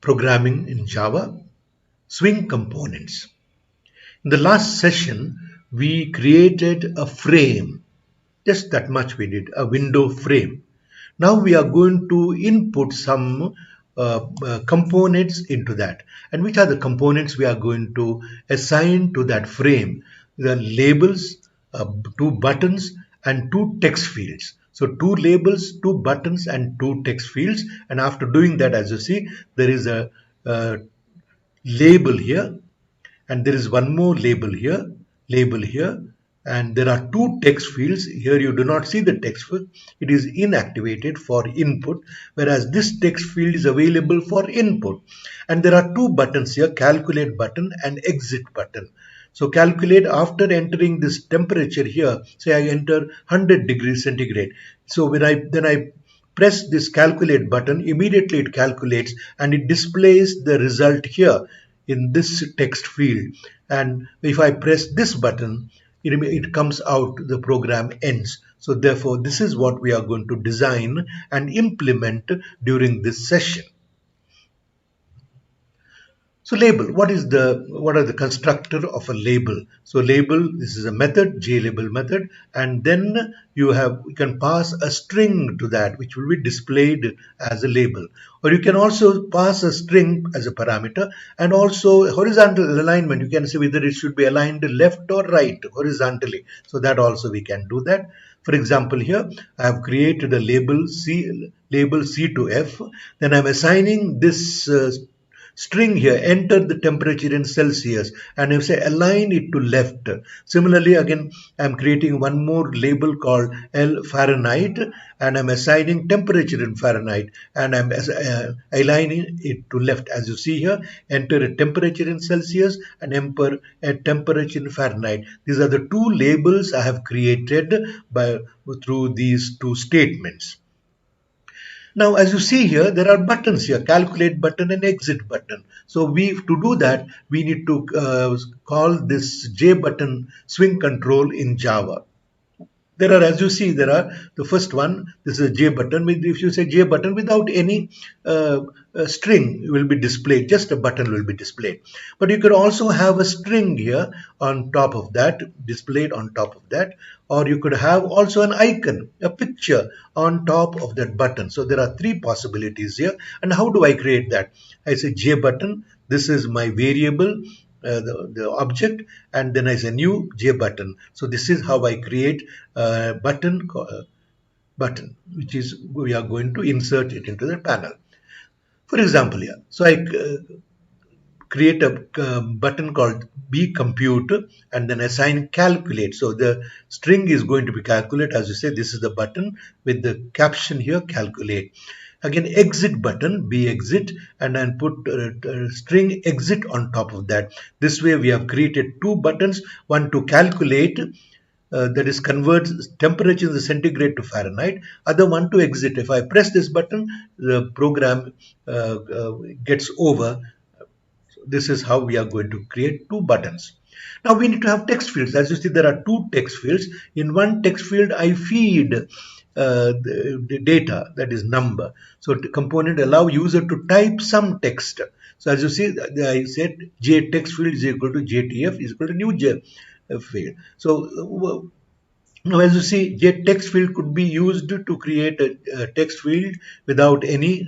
Programming in Java, Swing Components. In the last session, we created a frame. Just that much we did, a window frame. Now we are going to input some components into that. And which are the components we are going to assign to that frame? The labels, two buttons, and two text fields. So two labels, two buttons, and two text fields. And after doing that, as you see, there is a label here, and there is one more label here, and there are two text fields. Here you do not see the text field. It is inactivated for input, whereas this text field is available for input. And there are two buttons here, calculate button and exit button. So calculate, after entering this temperature here, say I enter 100 degrees centigrade. So when I press this calculate button, immediately it calculates and it displays the result here in this text field. And if I press this button, it comes out, the program ends. So therefore, this is what we are going to design and implement during this session. So label, what are the constructor of a label? So label, this is a method, JLabel method, and then you can pass a string to that, which will be displayed as a label. Or you can also pass a string as a parameter, and also horizontal alignment. You can say whether it should be aligned left or right horizontally. So that also we can do that. For example, here I have created a label C to F. Then I'm assigning this string here, enter the temperature in Celsius, and if say align it to left. Similarly, again I'm creating one more label called L Fahrenheit, and I'm assigning temperature in Fahrenheit, and I'm aligning it to left. As you see here, enter a temperature in Celsius and enter a temperature in Fahrenheit. These are the two labels I have created through these two statements. Now, as you see here, there are buttons here, calculate button and exit button. So to do that, we need to call this J button swing control in Java. There are, as you see, there are the first one, this is a J button. If you say J button without any string will be displayed, just a button will be displayed. But you could also have a string here on top of that, displayed on top of that, or you could have also an icon, a picture on top of that button. So there are three possibilities here. And how do I create that? I say J button, this is my variable, the object, and then I say new J button. So this is how I create a button, which is we are going to insert it into the panel. For example, here, so I create a button called B compute and then assign calculate. So the string is going to be calculate. As you say, this is the button with the caption here, calculate. Again, exit button, B exit, and then put string exit on top of that. This way we have created two buttons, one to calculate, that is converts temperature in the centigrade to Fahrenheit, other one to exit. If I press this button, the program gets over. So this is how we are going to create two buttons. Now we need to have text fields. As you see, there are two text fields. In one text field, I feed the data, that is number. So the component allow user to type some text. So as you see, I said J text field is equal to JTF is equal to new J field. So now as you see, J text field could be used to create a text field without any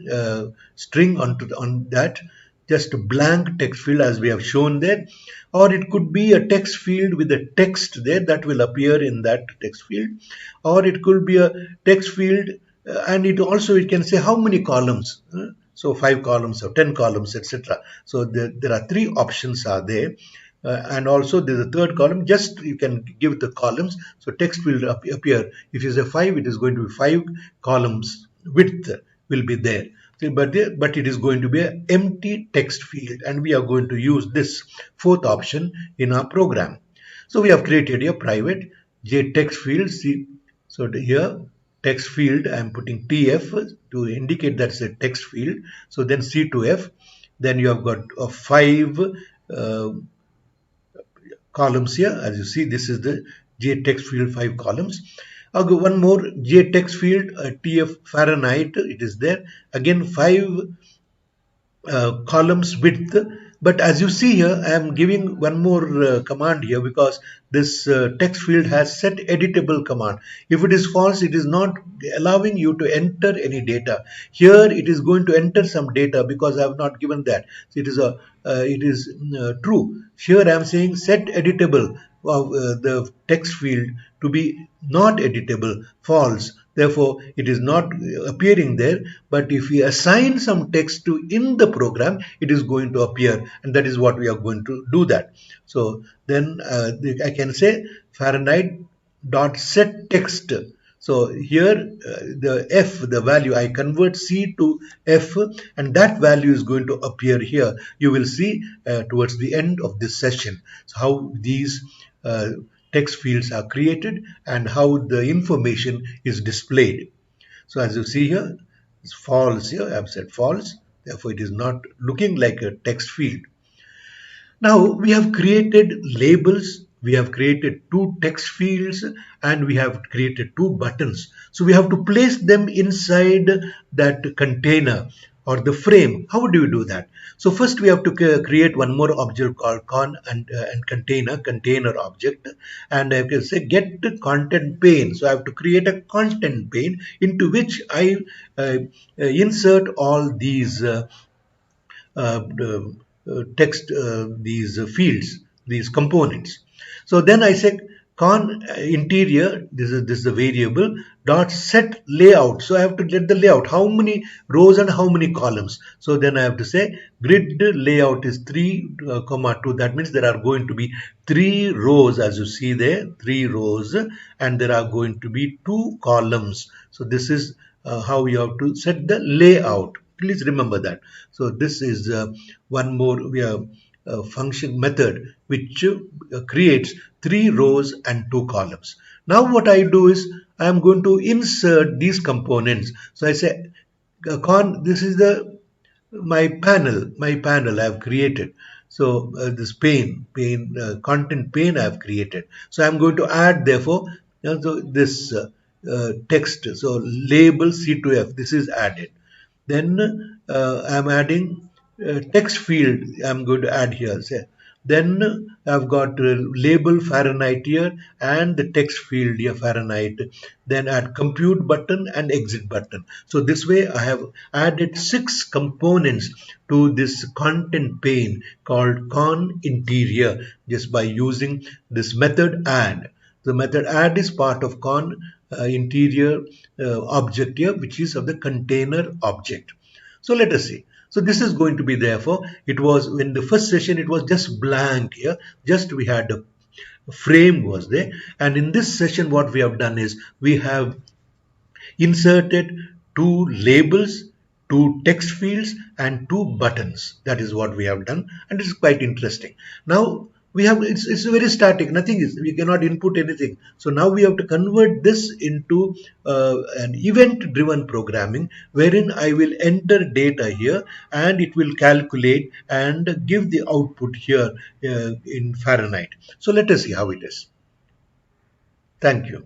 string on that, just a blank text field as we have shown there, or it could be a text field with a text there that will appear in that text field, or it could be a text field and it can say how many columns, so 5 columns or 10 columns, etc. So there are three options are there. And also there's a third column, just you can give the columns. So text will appear. If you say 5, it is going to be 5 columns width will be there. But it is going to be an empty text field, and we are going to use this fourth option in our program. So we have created a private J text field. See, so here text field I am putting TF to indicate that's a text field. So then C to F, then you have got 5 columns here. As you see, this is the J text field, 5 columns. I'll go one more J text field, TF Fahrenheit, it is there. Again, 5 columns width. But as you see here, I am giving one more command here, because this text field has set editable command. If it is false, it is not allowing you to enter any data. Here it is going to enter some data because I have not given that. So it is true. Here I am saying set editable of the text field to be not editable, false. Therefore, it is not appearing there. But if we assign some text to in the program, it is going to appear, and that is what we are going to do that. So then I can say Fahrenheit dot set text. So here the F, the value, I convert C to F, and that value is going to appear here. You will see towards the end of this session how these text fields are created and how the information is displayed. So as you see here, it's false here. I have said false. Therefore, it is not looking like a text field. Now we have created labels, we have created two text fields, and we have created two buttons. So we have to place them inside that container or the frame. How do you do that? So first we have to create one more object called container object, and I can say get content pane. So I have to create a content pane into which I insert all these text, these fields, these components. So then I say con interior, this is the variable, dot set layout. So I have to get the layout, how many rows and how many columns. So then I have to say grid layout is 3, 2. That means there are going to be 3 rows, as you see there, 3 rows, and there are going to be 2 columns. So this is how you have to set the layout. Please remember that. So this is one more function method which creates 3 rows and 2 columns. Now what I do is I am going to insert these components. So I say this is my panel I have created. So this content pane I have created. So I am going to add, therefore, so this text. So label C2F, this is added. Then I'm adding text field. I'm going to add here. Then I've got label Fahrenheit here and the text field here Fahrenheit. Then add compute button and exit button. So this way I have added 6 components to this content pane called con interior just by using this method add. The method add is part of con interior object here, which is of the container object. So let us see. So this is going to be, therefore, it was in the first session, it was just blank here. Just we had a frame was there. And in this session, what we have done is we have inserted 2 labels, 2 text fields, and 2 buttons. That is what we have done. And it's quite interesting. Now, it's very static, nothing is, we cannot input anything. So now we have to convert this into an event driven programming, wherein I will enter data here and it will calculate and give the output here in Fahrenheit. So let us see how it is. Thank you.